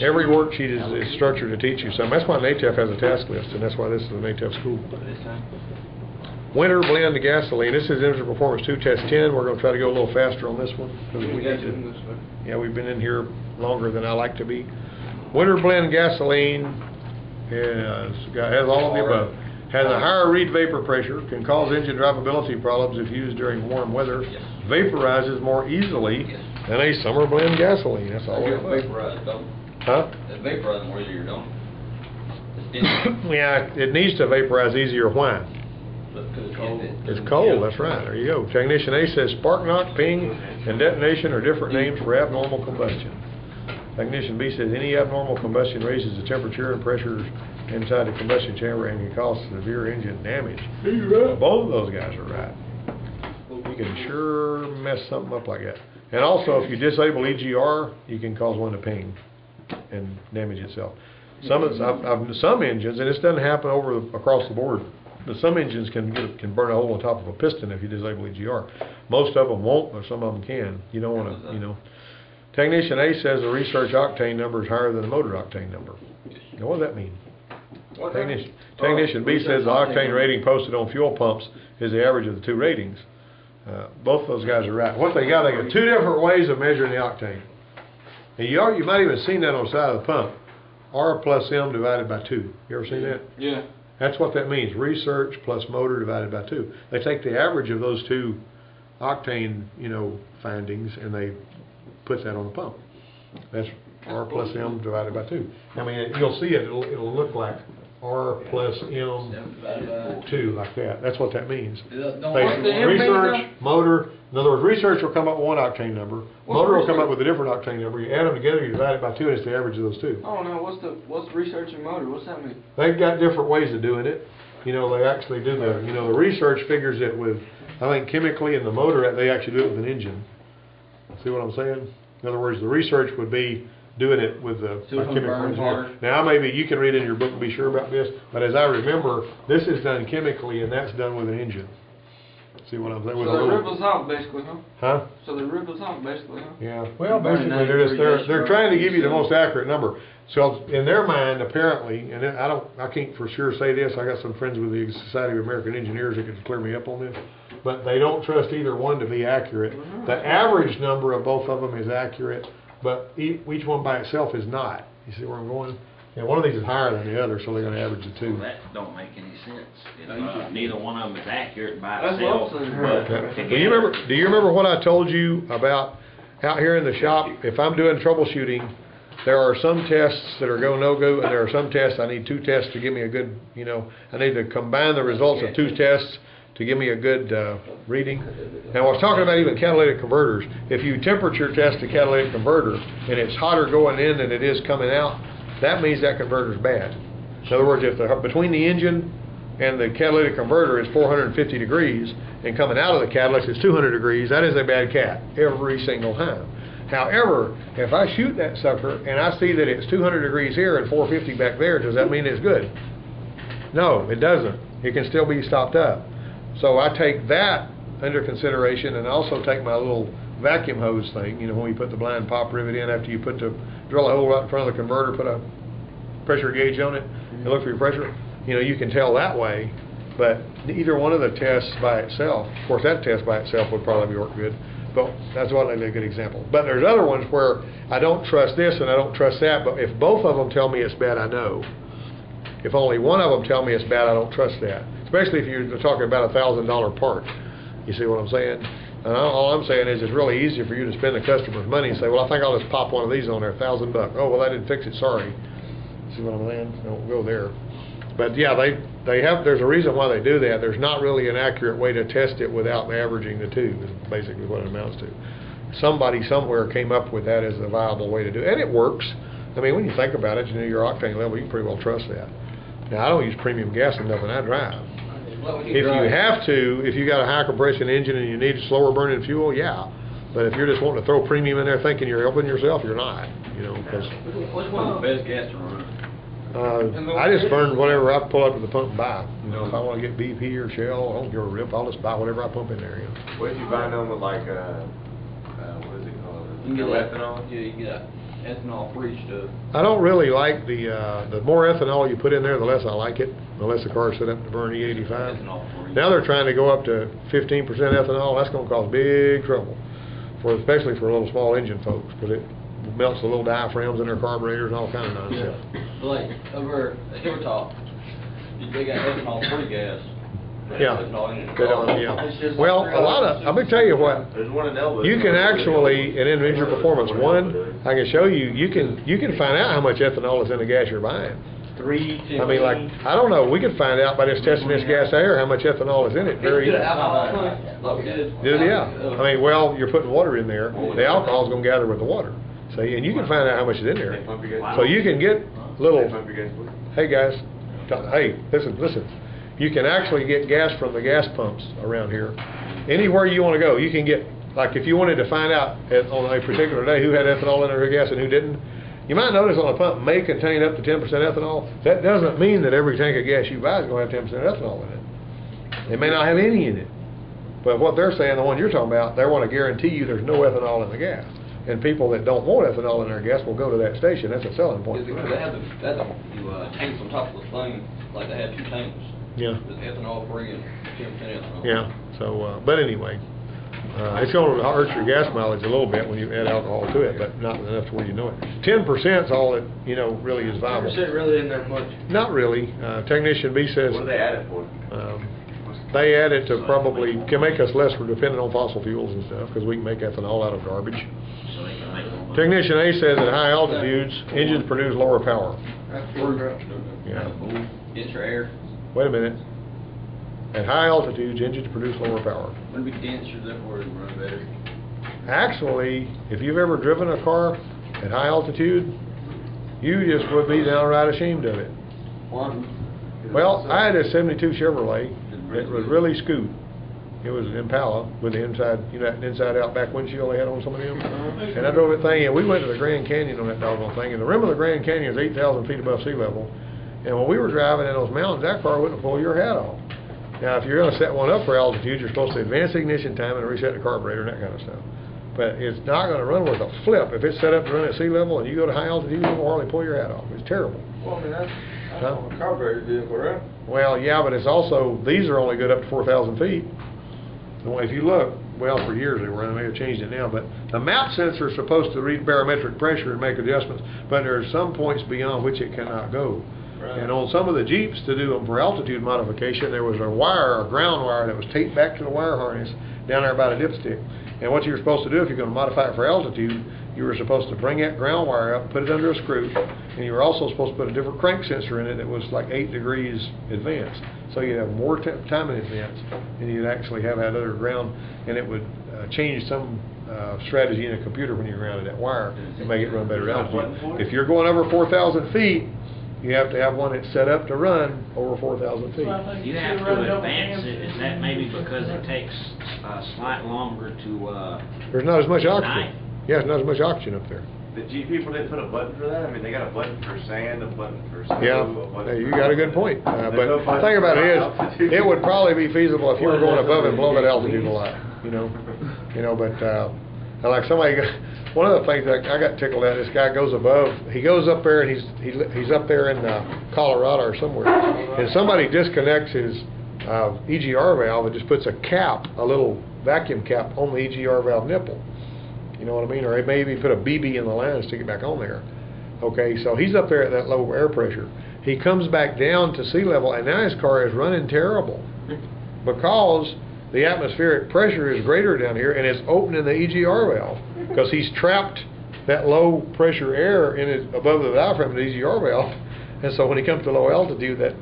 Every worksheet is structured to teach you something. That's why NATEF has a task list, and that's why this is a NATEF school. Winter blend gasoline. This is Engine Performance 2 Test 10. We're going to try to go a little faster on this one. Yeah, we've been in here longer than I like to be. Winter blend gasoline has all of the above. Has a higher Reid vapor pressure, can cause engine drivability problems if used during warm weather. Vaporizes more easily than a summer blend gasoline. That's all it vaporizes, don't it? Huh? It vaporizes more easier, don't it? Yeah, it needs to vaporize easier. Why? It's cold. It's cold, that's right. There you go. Technician A says spark knock, ping, and detonation are different names for abnormal combustion. Technician B says any abnormal combustion raises the temperature and pressures inside the combustion chamber and can cause severe engine damage. Both of those guys are right. You can sure mess something up like that. And also, if you disable EGR, you can cause one to ping and damage itself. Some engines, and this doesn't happen across the board, but some engines can burn a hole on top of a piston if you disable EGR. Most of them won't, but some of them can. You don't want to, you know. Technician A says the research octane number is higher than the motor octane number. Now, what does that mean? Technician B says the octane rating posted on fuel pumps is the average of the two ratings. Both of those guys are right. What they got two different ways of measuring the octane. And you might even seen that on the side of the pump. R plus M divided by 2. You ever seen that? Yeah. That's what that means. Research plus motor divided by 2. They take the average of those two octane, findings, and they put that on the pump. That's R plus M divided by 2. I mean, you'll see it. It'll look like R plus M 2, like that. That's what that means. Research, motor. In other words, research will come up with one octane number. Motor will come up with a different octane number. You add them together, you divide it by 2, and it's the average of those two. Oh no, what's research and motor? What's that mean? They've got different ways of doing it. They actually do the research figures it with, I think chemically, and the motor, they actually do it with an engine. See what I'm saying? In other words, the research would be doing it with a chemical engineer. Now, maybe you can read in your book and be sure about this, but as I remember, this is done chemically, and that's done with an engine. See what I'm saying? So they rip us off, basically, huh? Huh? So they rip us off, basically, huh? Yeah. Well, basically, they're trying to give you the most accurate number. So in their mind, apparently, and I can't for sure say this. I got some friends with the Society of American Engineers that could clear me up on this, but they don't trust either one to be accurate. The average number of both of them is accurate, but each one by itself is not. You see where I'm going? And one of these is higher than the other, so they're going to average the two. Well, that don't make any sense. Neither one of them is accurate by itself. Do you remember what I told you about out here in the shop? If I'm doing troubleshooting, there are some tests that are go no go, and there are some tests I need 2 tests to give me a good. I need to combine the results of 2 tests to give me a good reading. Now, I was talking about even catalytic converters. If you temperature test a catalytic converter and it's hotter going in than it is coming out, that means that converter is bad. In other words, if between the engine and the catalytic converter is 450 degrees and coming out of the catalyst is 200 degrees, that is a bad cat every single time. However, if I shoot that sucker and I see that it's 200 degrees here and 450 back there, does that mean it's good? No, it doesn't. It can still be stopped up. So I take that under consideration, and I also take my little vacuum hose thing, when you put the blind pop rivet in after you drill a hole right in front of the converter, put a pressure gauge on it, and look for your pressure. You can tell that way, but either one of the tests by itself, of course that test by itself would probably work good, but that's a good example. But there's other ones where I don't trust this and I don't trust that, but if both of them tell me it's bad, I know. If only one of them tell me it's bad, I don't trust that. Especially if you're talking about a $1,000 part. You see what I'm saying? And all I'm saying is it's really easy for you to spend the customer's money and say, well, I think I'll just pop one of these on there, $1,000. Oh, well, I didn't fix it, sorry. See what I'm saying? Don't go there. But yeah, there's a reason why they do that. There's not really an accurate way to test it without averaging the two, is basically what it amounts to. Somebody somewhere came up with that as a viable way to do it. And it works. I mean, when you think about it, your octane level, you can pretty well trust that. Now, I don't use premium gas in nothing I drive. If you have to, if you got a high compression engine and you need slower burning fuel, yeah. But if you're just wanting to throw premium in there thinking you're helping yourself, you're not. Because what's one of the best gas to run? I just burn whatever I pull up to the pump and buy. If I want to get BP or Shell, I don't give a rip. I'll just buy whatever I pump in there. What if you buy them with what is it called? You can get ethanol. Yeah, you can get ethanol-free stuff. I don't really like the more ethanol you put in there, the less I like it, the less the car's set up to burn E85. Ethanol-free. Now they're trying to go up to 15% ethanol. That's going to cause big trouble, especially for little small engine folks, because it melts the little diaphragms in their carburetors and all kind of nonsense. Like, over at Hilltop, they got ethanol-free gas. Yeah. Ethanol in it. They don't, yeah. It's just Well, like a lot of, I'm gonna tell you what, There's one in Elwood. you can actually, in Individual Performance 1, I can show you, you can find out how much ethanol is in the gas you're buying. I mean, like, I don't know, we could find out by just testing this gas air how much ethanol is in it. Very easy. Yeah. I mean, well, you're putting water in there, the alcohol's gonna gather with the water. See, and you can find out how much is in there. So you can get little, hey guys, hey, listen. You can actually get gas from the gas pumps around here. Anywhere you want to go, you can get, like if you wanted to find out on a particular day who had ethanol in their gas and who didn't, you might notice on a pump may contain up to 10% ethanol. That doesn't mean that every tank of gas you buy is going to have 10% ethanol in it. It may not have any in it. But what they're saying, the one you're talking about, they want to guarantee you there's no ethanol in the gas. And people that don't want ethanol in their gas will go to that station. That's a selling point. They have the tanks on top of the thing, like they have two tanks. Yeah. With ethanol-free and 10% ethanol. Yeah. So, but anyway, it's going to hurt your gas mileage a little bit when you add alcohol to it, but not enough to where you know it. 10% is all that really is viable. 10% really isn't that much. Not really. Technician B says. What do they add it for? They add it to probably can make us less dependent on fossil fuels and stuff because we can make ethanol out of garbage. So they can make more money. Technician A says at high altitudes, engines produce lower power. Yeah. Denser air. Wait a minute. At high altitudes, engines produce lower power. Wouldn't it be denser, therefore it would run better. Actually, if you've ever driven a car at high altitude, you just would be downright ashamed of it. Well, I had a 72 Chevrolet that was really scoot. It was an Impala with the inside, that inside-out back windshield they had on some of them. And I drove that thing, and we went to the Grand Canyon on that doggone thing. And the rim of the Grand Canyon is 8,000 feet above sea level. And when we were driving in those mountains, that car wouldn't pull your hat off. Now, if you're going to set one up for altitude, you're supposed to advance the ignition time and reset the carburetor and that kind of stuff. But it's not going to run worth a flip. If it's set up to run at sea level and you go to high altitude, you will hardly pull your hat off. It's terrible. Well, I mean, that's on a carburetor vehicle, right? Well, yeah, but it's also, these are only good up to 4,000 feet. Well, if you look, well, for years they were, they may have changed it now, but the map sensor is supposed to read barometric pressure and make adjustments, but there are some points beyond which it cannot go. Right. And on some of the Jeeps, to do them for altitude modification, there was a ground wire that was taped back to the wire harness down there by the dipstick. And what you were supposed to do if you're going to modify it for altitude, you were supposed to bring that ground wire up, put it under a screw, and you were also supposed to put a different crank sensor in it that was like 8 degrees advanced. So you'd have more time in advance, and you'd actually have that other ground, and it would change some strategy in a computer when you grounded that wire and make it run better at altitude. If you're going over 4,000 feet, you have to have one that's set up to run over 4,000 feet. You have to advance it. Is that maybe because it takes slight longer to There's not as much oxygen. ignite? Yeah, there's not as much oxygen up there. The Jeep people didn't put a button for that? I mean, they got a button for sand, a button for snow, Yeah, a button you for... got a good point. But the thing about it is, it would probably be feasible if you were going above and below that altitude a lot, but like somebody, one of the things that I got tickled at, this guy goes up there and he's up there in Colorado or somewhere, and somebody disconnects his EGR valve and just puts a little vacuum cap on the EGR valve nipple. You know what I mean? Or maybe put a BB in the line and stick it back on there. Okay, so he's up there at that low air pressure. He comes back down to sea level, and now his car is running terrible because the atmospheric pressure is greater down here, and it's opening the EGR valve because he's trapped that low pressure air in it above the diaphragm of the EGR valve, and so when he comes to low altitude, that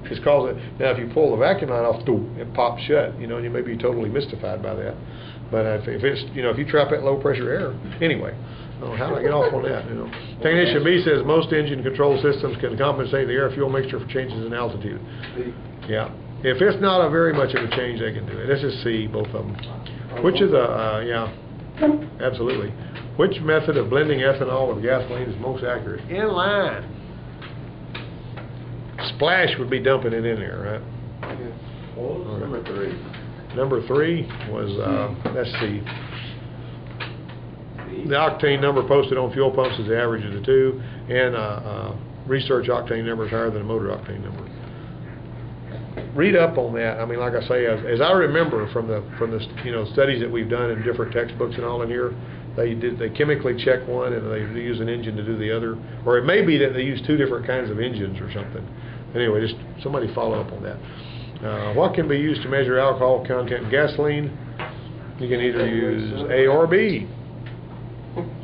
is causing. Now, if you pull the vacuum line off, it pops shut. And you may be totally mystified by that. But if it's if you trap that low pressure air, anyway. How do I get off on that? Technician B says most engine control systems can compensate the air-fuel mixture for changes in altitude. Yeah. If it's not very much of a change, they can do it. This is C, both of them. Which is yeah, absolutely. Which method of blending ethanol with gasoline is most accurate? Inline. Splash would be dumping it in there, right? Well, number 3. Number 3 was, let's see. The octane number posted on fuel pumps is the average of the two, and research octane number is higher than a motor octane number. Read up on that. I mean, like I say, as I remember from the studies that we've done in different textbooks and all in here, they chemically check one and they use an engine to do the other, or it may be that they use two different kinds of engines or something. Anyway, just somebody follow up on that. What can be used to measure alcohol content in gasoline? You can either use A or B,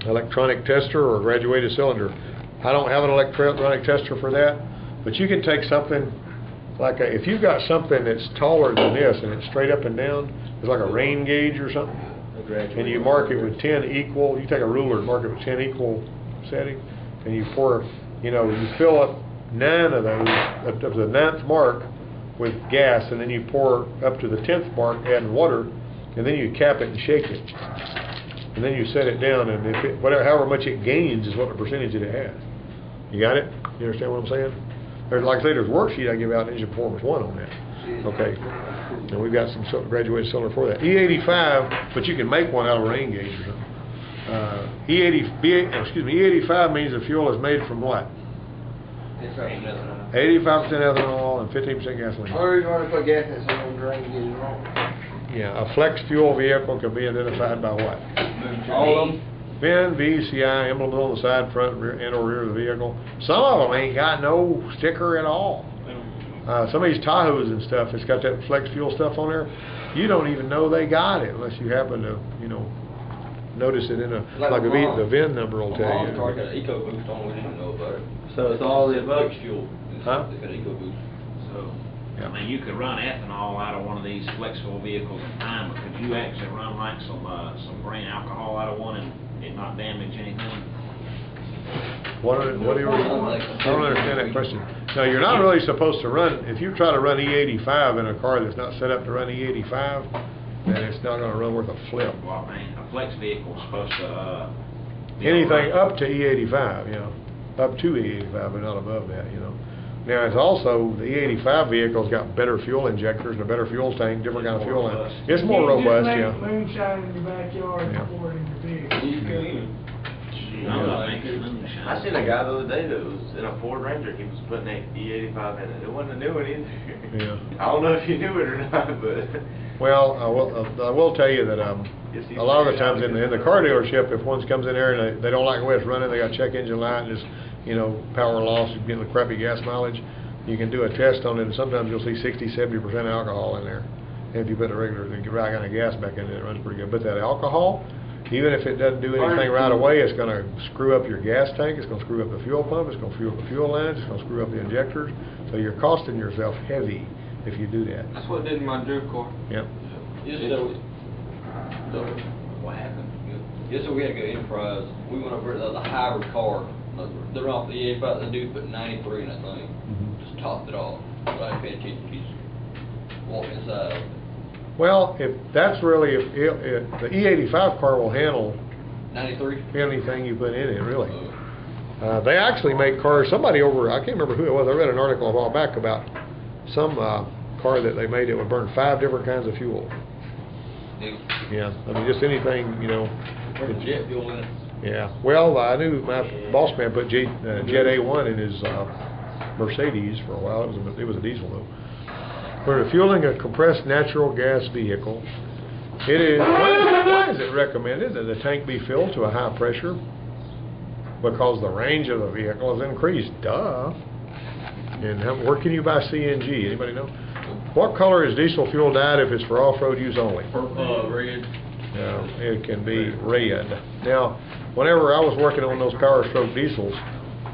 electronic tester or graduated cylinder. I don't have an electronic tester for that, but you can take something like if you've got something that's taller than this and it's straight up and down, it's like a rain gauge or something, and you mark it with 10 equal, you take a ruler and mark it with 10 equal settings, and you pour, you fill up 9 of those up to the 9th mark with gas, and then you pour up to the 10th mark adding water, and then you cap it and shake it, and then you set it down, and however much it gains is what the percentage that it has. You got it? You understand what I'm saying? There's, like I say, there's a worksheet I give out in Engine Performance 1 on that. Okay. And we've got some graduated cylinder for that. E85, but you can make one out of a rain gauge or something. E85 means the fuel is made from what? 85% ethanol and 15% gasoline. Or you want to put gas in some drain and get it wrong. Yeah, a flex fuel vehicle can be identified by what? All of them. VIN, VCI, emblem on the side, front, rear, and or rear of the vehicle. Some of them ain't got no sticker at all. Some of these Tahoes and stuff, it's got that flex fuel stuff on there. You don't even know they got it unless you happen to, notice it in the VIN number will tell Mom's you. car got an EcoBoost on, we didn't know about it. So it's all the above. Flex fuel. Huh? They got EcoBoost. So, Yeah. I mean, you could run ethanol out of one of these flexible vehicles in time, but could you actually run like some grain alcohol out of one and it not damage anything? What do you? I don't understand that question. No, you're not really supposed to run. If you try to run E85 in a car that's not set up to run E85, then it's not going to run worth a flip. Well, I mean, a flex vehicle is supposed to. Anything up to E85, up to E85, but not above that, Now, it's also, the E85 vehicle's got better fuel injectors and a better fuel tank, different kind of fuel line. It's more robust, yeah. Moonshine in your backyard Yeah. and pour it in your vehicle. You can. I'm not making moonshine. I seen a guy the other day that was in a Ford Ranger. He was putting an E85 in it. It wasn't a new one either. Yeah. I don't know if you knew it or not, but Well, I will tell you that a lot of the times in the car dealership, if one comes in there and they don't like the way it's running, they got check engine light and just, power loss, you're getting the crappy gas mileage, you can do a test on it, and sometimes you'll see 60-70% alcohol in there. And if you put the right kind of gas back in it, it runs pretty good. But that alcohol, even if it doesn't do anything right away, it's going to screw up your gas tank, it's going to screw up the fuel pump, it's going to screw up the fuel lines, it's going to screw up the injectors. So you're costing yourself heavy if you do that. That's what it did in my drift car. Yep. What happened? Yes, so we had to go Enterprise. We went over to the hybrid car. They're off the E85. The dude put 93 in that thing. Just topped it off. Right, paid attention. He's walking inside. Well, if that's really, if the E85 car will handle 93. anything you put in it, really. They actually make cars, I can't remember who it was, I read an article a while back about some car that they made that would burn 5 different kinds of fuel. Yeah, I mean, just anything, Put jet fuel in it. Yeah, well, I knew my boss man put Jet A1 in his Mercedes for a while. It was a diesel though. For refueling a compressed natural gas vehicle, why is it recommended that the tank be filled to a high pressure? Because the range of the vehicle is increased. Duh. And where can you buy CNG? Anybody know? What color is diesel fuel dyed if it's for off-road use only? Red. It can be red. Now, whenever I was working on those Power Stroke diesels,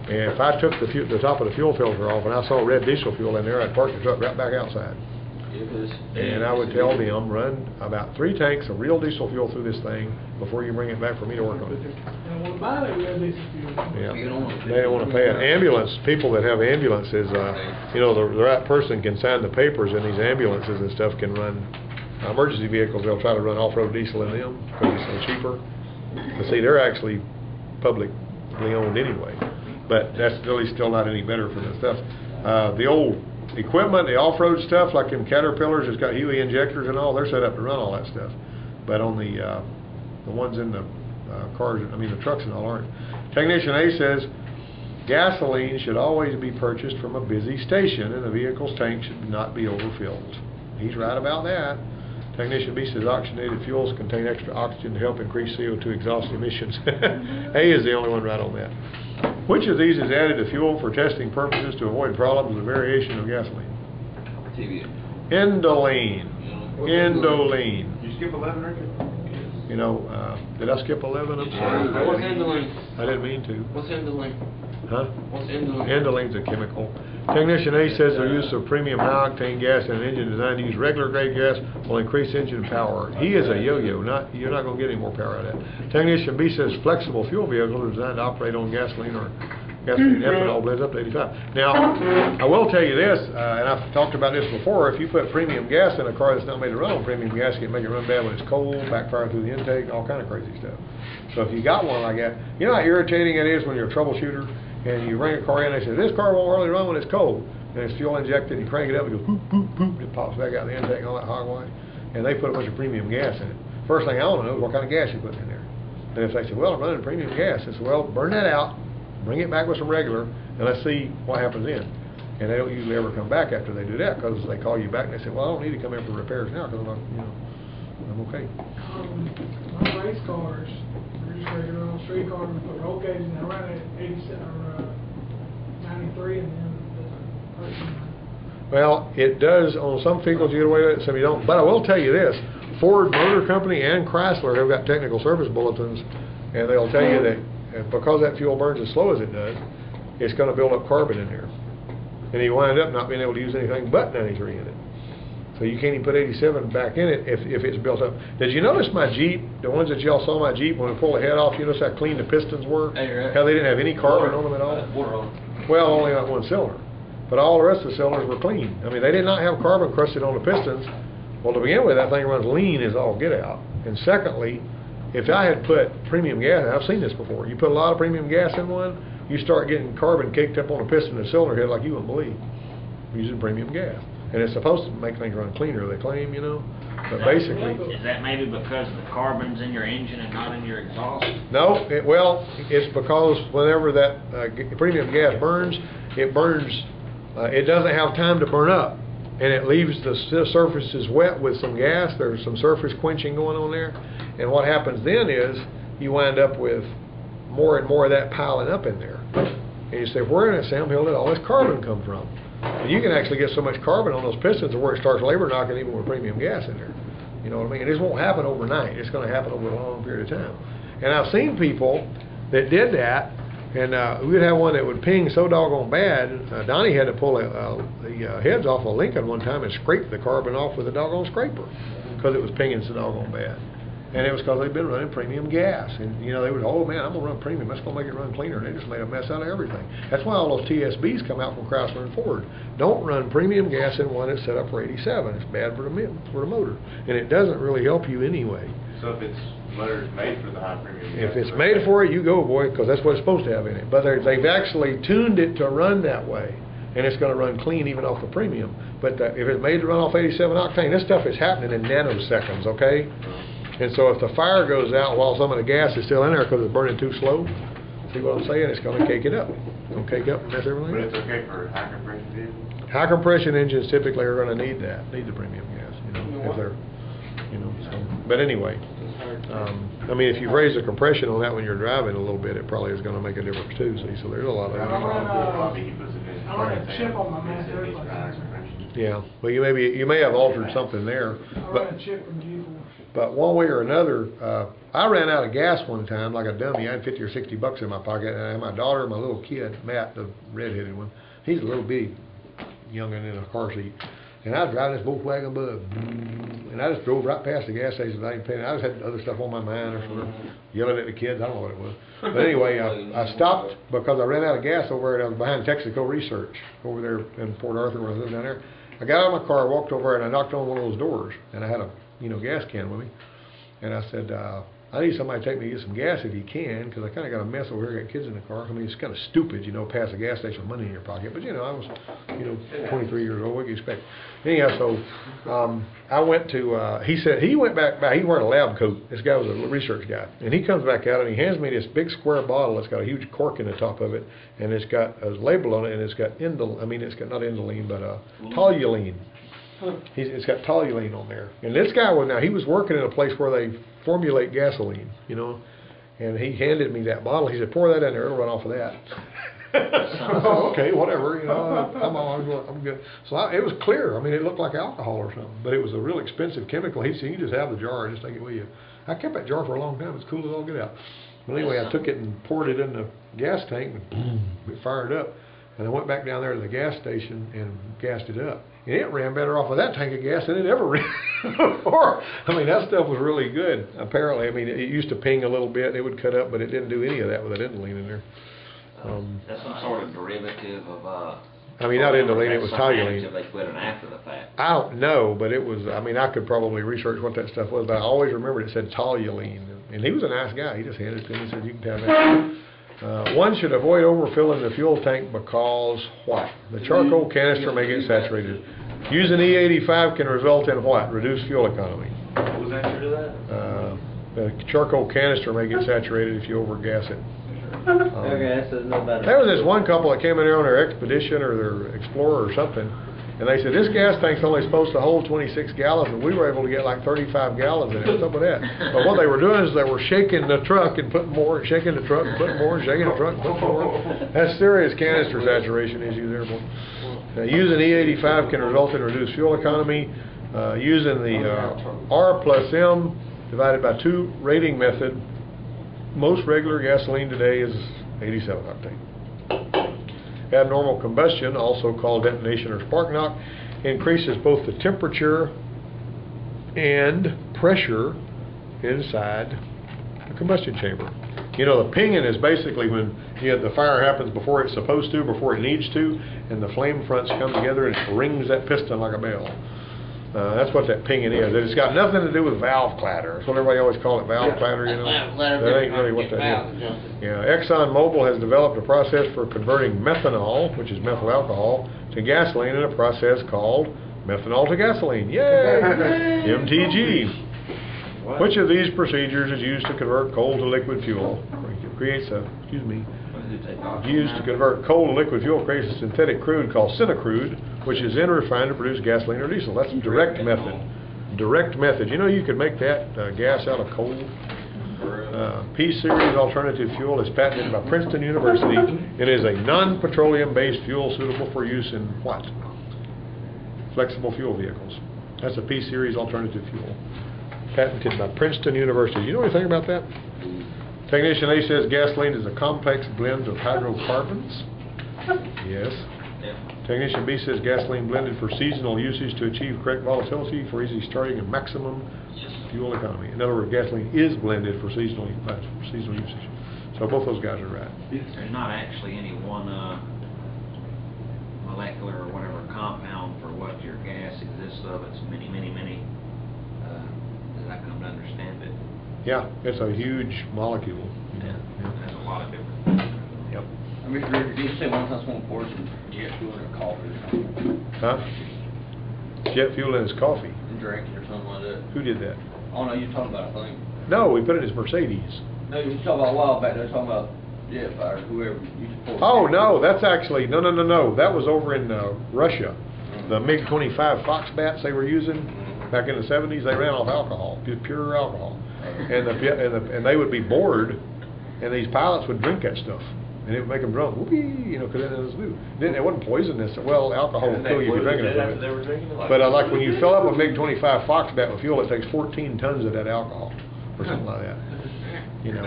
and if I took the top of the fuel filter off and I saw red diesel fuel in there, I'd park the truck right back outside. And I would tell them, run about 3 tanks of real diesel fuel through this thing before you bring it back for me to work on it. And we'll buy that real diesel fuel. Yeah. They don't want to pay it. People that have ambulances, the right person can sign the papers, and these ambulances and stuff can run emergency vehicles. They'll try to run off-road diesel in them because it's so cheaper. But see, they're actually publicly owned anyway. But that's really still not any better for the stuff. The old equipment, the off-road stuff, like them Caterpillars, it's got Huey injectors and all, they're set up to run all that stuff. But on the ones in the the trucks and all aren't. Technician A says, gasoline should always be purchased from a busy station and the vehicle's tank should not be overfilled. He's right about that. Technician B says oxygenated fuels contain extra oxygen to help increase CO2 exhaust emissions. A is the only one right on that. Which of these is added to fuel for testing purposes to avoid problems with variation of gasoline? TV. Endolene. Endolene. Did you skip 11, Richard? You know, did I skip 11? I'm sorry. What's Endolene? I didn't mean to. What's Endolene? Huh? What's Endolene? Endolene's a chemical. Technician A says the use of premium high-octane gas in an engine designed to use regular grade gas will increase engine power. He is a yo-yo. You're not going to get any more power out of that. Technician B says flexible fuel vehicles are designed to operate on gasoline or gasoline ethanol blends up to 85. Now, I will tell you this, and I've talked about this before. If you put premium gas in a car that's not made to run on premium gas, it can make it run bad when it's cold, backfire through the intake, all kind of crazy stuff. So if you got one like that, you know how irritating it is when you're a troubleshooter and you bring a car in and they say, this car won't really run when it's cold. And it's fuel injected, and you crank it up, it goes poop, poop, poop, it pops back out the intake and all that hogwash. And they put a bunch of premium gas in it. First thing I want to know is what kind of gas you're putting in there. And if they say, well, I'm running premium gas, I say, well, burn that out, bring it back with some regular, and let's see what happens then. And they don't usually ever come back after they do that because they call you back and they say, well, I don't need to come in for repairs now because I'm okay. My race cars, we're just regular on street cars, we put roll cages in, I ran at 87 or 93 and then Well, it does, on some vehicles you get away with it, some you don't. But I will tell you this, Ford Motor Company and Chrysler have got technical service bulletins, and they'll tell you that because that fuel burns as slow as it does, it's going to build up carbon in there. And you wind up not being able to use anything but 93 in it. So you can't even put 87 back in it if it's built up. Did you notice my Jeep, the ones that y'all saw my Jeep, when we pull the head off, you notice how clean the pistons were? Hey, right. How they didn't have any carbon on them at all? Water on. Well, only on one cylinder. But all the rest of the cylinders were clean. I mean, they did not have carbon crusted on the pistons. Well, to begin with, that thing runs lean as all get out. And secondly, if I had put premium gas, and I've seen this before, you put a lot of premium gas in one, you start getting carbon caked up on the piston and the cylinder head like you wouldn't believe, using premium gas. And it's supposed to make things run cleaner, they claim, you know. But basically... Is that maybe because the carbon's in your engine and not in your exhaust? No, it's because whenever that premium gas burns, it doesn't have time to burn up. And it leaves the surfaces wet with some gas. There's some surface quenching going on there. And what happens then is you wind up with more and more of that piling up in there. And you say, where in the Sam Hill did all this carbon come from? And you can actually get so much carbon on those pistons where it starts labor knocking even with premium gas in there. You know what I mean? And this won't happen overnight. It's going to happen over a long period of time. And I've seen people that did that, and we'd have one that would ping so doggone bad. Donnie had to pull the heads off a Lincoln one time and scrape the carbon off with a doggone scraper because it was pinging so doggone bad. And it was because they'd been running premium gas. And, you know, they would, oh, man, I'm going to run premium. That's going to make it run cleaner. And they just made a mess out of everything. That's why all those TSBs come out from Chrysler and Ford. Don't run premium gas in one that's set up for 87. It's bad for the motor. And it doesn't really help you anyway. So if it's motor made for the high premium gas, If it's made for it, you go, boy, because that's what it's supposed to have in it. But they've actually tuned it to run that way. And it's going to run clean even off the premium. But if it's made to run off 87 octane, this stuff is happening in nanoseconds, okay? And so if the fire goes out while some of the gas is still in there because it's burning too slow, see what I'm saying? It's going to cake it up. It's going to cake up and mess everything but up. it's okay for high compression vehicles? High compression engines typically are going to need that, need the premium gas, you know, if they're, you know, so. But anyway, I mean, if you raise the compression on that when you're driving a little bit, it probably is going to make a difference too, see, so there's a lot of I that. run a chip on my mass airplane sensor. Yeah, well, you may have altered something there, I but. run a chip from G4. But one way or another, I ran out of gas one time like a dummy. I had 50 or 60 bucks in my pocket, and I had my daughter, my little kid, Matt, the redheaded one. He's a little bitty youngin' in a car seat. And I was driving this Volkswagen Bug, and I just drove right past the gas station. I just had other stuff on my mind or something, yelling at the kids. I don't know what it was. But anyway, I stopped because I ran out of gas over there. I was behind Texaco Research over there in Port Arthur where I lived down there. I got out of my car, walked over, and I knocked on one of those doors, and I had a gas can with me. And I said, I I need somebody to take me to get some gas if you can, because I kind of got a mess over here. I got kids in the car. I mean, it's kind of stupid, you know, pass a gas station with money in your pocket. But, you know, I was, 23 years old. What do you expect? Anyhow, so I went to, he said, he went back, he wearing a lab coat. This guy was a research guy. And he comes back out and he hands me this big square bottle. It's got a huge cork in the top of it. And it's got a label on it, and it's got it's got not Indoline, but toluene. It's got toluene on there. And this guy he was working in a place where they formulate gasoline, you know. And he handed me that bottle. He said, pour that in there, it'll run off of that. Okay, whatever, you know, I'm good. So it was clear. I mean, it looked like alcohol or something, but it was a real expensive chemical. He said, you just have the jar and just take it with you. I kept that jar for a long time. It's cool as all get out. But anyway, I took it and poured it in the gas tank, and boom, it fired up. And I went back down there to the gas station and gassed it up. And it ran better off of that tank of gas than it ever ran before. I mean, that stuff was really good, apparently. I mean, it used to ping a little bit, it would cut up, but it didn't do any of that with that Indoline in there. That's some sort of derivative of, I mean, not Indoline, it was toluene. If they put it after the fact. I don't know, but it was, I mean, I could probably research what that stuff was, but I always remembered it said toluene. And he was a nice guy. He just handed it to me and said, you can have that. One should avoid overfilling the fuel tank because what? The charcoal canister may get saturated. Using E85 can result in what? Reduced fuel economy. What was the answer to that? The charcoal canister may get saturated if you overgas it. Okay, that says no better. There was this one couple that came in there on their expedition or their Explorer or something, and they said, this gas tank's only supposed to hold 26 gallons, and we were able to get like 35 gallons in it. What's up with that? But what they were doing is they were shaking the truck and putting more, and shaking the truck and putting more, and shaking the truck and putting more. That's serious canister saturation issue there, boy. Using E85 can result in reduced fuel economy. Using the R plus M divided by 2 rating method, most regular gasoline today is 87 octane. Abnormal combustion, also called detonation or spark knock, increases both the temperature and pressure inside the combustion chamber. You know, the pinging is basically when the fire happens before it's supposed to, before it needs to, and the flame fronts come together and it rings that piston like a bell. That's what that pinging is. It's got nothing to do with valve clatter. That's what everybody always call it, valve clatter, you know. That ain't really what that is. Yeah, ExxonMobil has developed a process for converting methanol, which is methyl alcohol, to gasoline in a process called methanol to gasoline. Yay! MTG. Which of these procedures is used to convert coal to liquid fuel? Used to convert coal to liquid fuel creates a synthetic crude called synacrude, which is then refined to produce gasoline or diesel. That's a direct method. Direct method. You know you could make that gas out of coal. P-Series alternative fuel is patented by Princeton University. It is a non-petroleum based fuel suitable for use in what? Flexible fuel vehicles. That's a P-Series alternative fuel. Patented by Princeton University. You know anything about that? Technician A says gasoline is a complex blend of hydrocarbons. Yes. Technician B says gasoline blended for seasonal usage to achieve correct volatility for easy starting and maximum fuel economy. In other words, gasoline is blended for seasonal usage. So both those guys are right. There's not actually any one molecular or whatever compound for what your gas exists of. It's many, as I come to understand it. Yeah, it's a huge molecule. Yeah. There's a lot of different things. Yep. I mean, did you say one time someone poured some jet fuel in their coffee or something? Huh? Jet fuel in his coffee. And drank it or something like that? Who did that? Oh, no, you're talking about a thing. No, we put it in his Mercedes. No, you were talking about a while back. They were talking about jet fire, whoever. You just poured Oh, no, that's actually, no. That was over in Russia. The MiG-25 Fox bats they were using back in the 70s, they ran off alcohol, pure alcohol. And they would be bored, and these pilots would drink that stuff. And it would make them drunk, whoopee, you know, because it was new. It wasn't poisonous. Well, alcohol will kill you if you're drinking it. But like when you fill up a MiG-25 Fox bat with fuel, it takes 14 tons of that alcohol, or something like that. You know,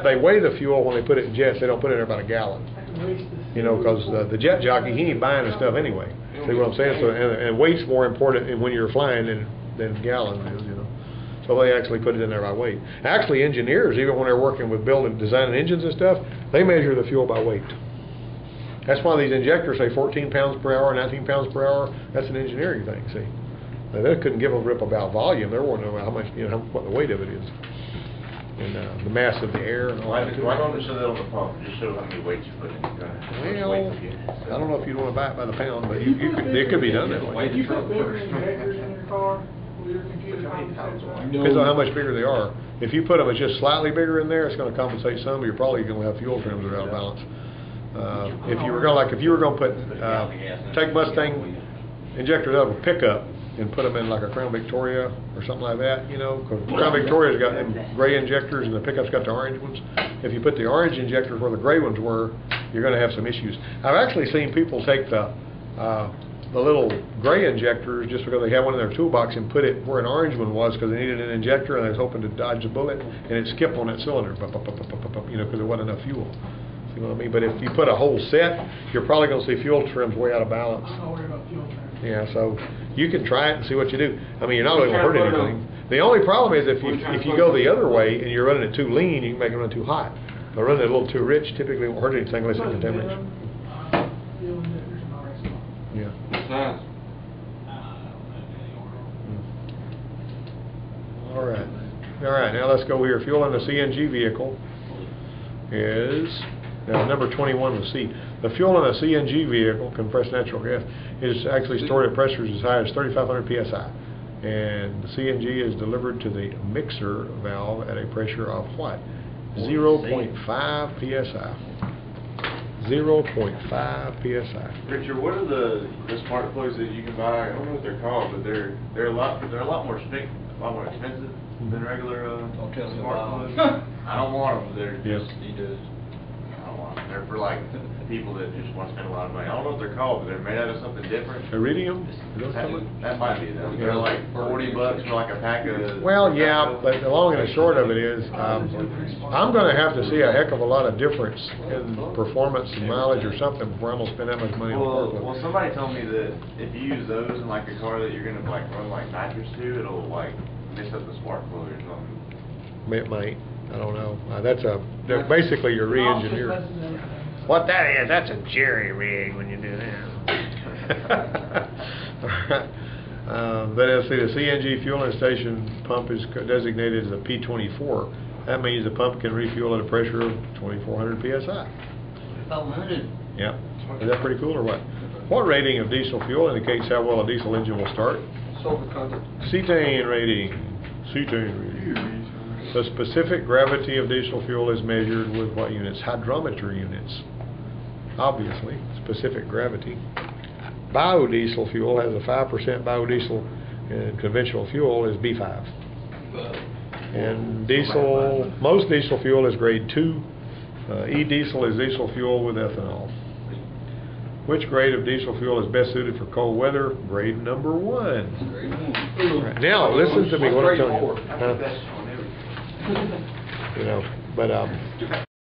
they weigh the fuel when they put it in jets. They don't put it in about a gallon. You know, because the jet jockey, he ain't buying the stuff anyway. See what I'm saying? So and weight's more important when you're flying than gallons is, you know. So they actually put it in there by weight. Actually, engineers, even when they're working with designing engines and stuff, they measure the fuel by weight. That's why these injectors say 14 pounds per hour, 19 pounds per hour. That's an engineering thing, see. They couldn't give a rip about volume, they weren't know how much, what the weight of it is. And, the mass of the air and all Why that. don't they show that on the pump, just show how many weights you put in? Well, I don't know if you'd wanna buy it by the pound, but it could be done that way. If you put bigger injectors in your car, will your computer compensate for that? Depends on how much bigger they are. If you put them as just slightly bigger in there, it's gonna compensate some, but you're probably gonna have fuel trims that are out of balance. If you were gonna put, take Mustang injectors out of a pickup and put them in like a Crown Victoria or something like that, cause Crown Victoria's got them gray injectors and the pickup's got the orange ones. If you put the orange injectors where the gray ones were, you're gonna have some issues. I've actually seen people take the little gray injectors, just because they had one in their toolbox, and put it where an orange one was, because they needed an injector and they was hoping to dodge a bullet, and it skipped on that cylinder, because there wasn't enough fuel. You know what I mean? But if you put a whole set, you're probably going to see fuel trims way out of balance. I'm not worried about fuel trims. Yeah, so you can try it and see what you do. I mean, you're not really going to hurt anything. The only problem is if you go the other way and you're running it too lean, you can make it run too hot. But running it a little too rich typically won't hurt anything unless it contaminates. Fuel injectors and all that stuff. Yeah. Size. All right, now let's go here. Fuel in a CNG vehicle is, now number 21 was C. The fuel in a CNG vehicle, compressed natural gas, is actually stored at pressures as high as 3,500 psi. And the CNG is delivered to the mixer valve at a pressure of what? 0.5 psi. 0.5 psi. Richard, what are the smart plugs that you can buy? I don't know what they're called, but they're a lot more expensive than regular Don't tell me smart about plugs. it. I don't want them. They're Yeah. just I don't want them. They're for like people that just want to spend a lot of money. I don't know what they're called, but they're made out of something different. Iridium? Is that what That, you're talking about? that might be them. They're like $40 for like a pack of. Well, yeah, but the long and the short of it is, I'm gonna have to see a heck of a lot of difference in performance and mileage or something before I'm gonna spend that much money on a car. Well, somebody told me that if you use those in like a car that you're gonna like run like nitrous to, it'll like mess up the spark plug or something. It might, I don't know. They're basically you're re-engineered. What that is, that's a jerry rig when you do that. But let's see, the CNG fueling station pump is designated as a P24. That means the pump can refuel at a pressure of 2,400 psi. 500. Yeah. Is that pretty cool or what? What rating of diesel fuel indicates how well a diesel engine will start? Sulfur content. Cetane rating. Cetane rating. The specific gravity of diesel fuel is measured with what units? Hydrometer units. Obviously, specific gravity. Biodiesel fuel has a 5% biodiesel, and conventional fuel is B5. And most diesel fuel is grade 2. E-diesel is diesel fuel with ethanol. Which grade of diesel fuel is best suited for cold weather? Grade number 1. Right. Now, listen to me what I'm telling you. But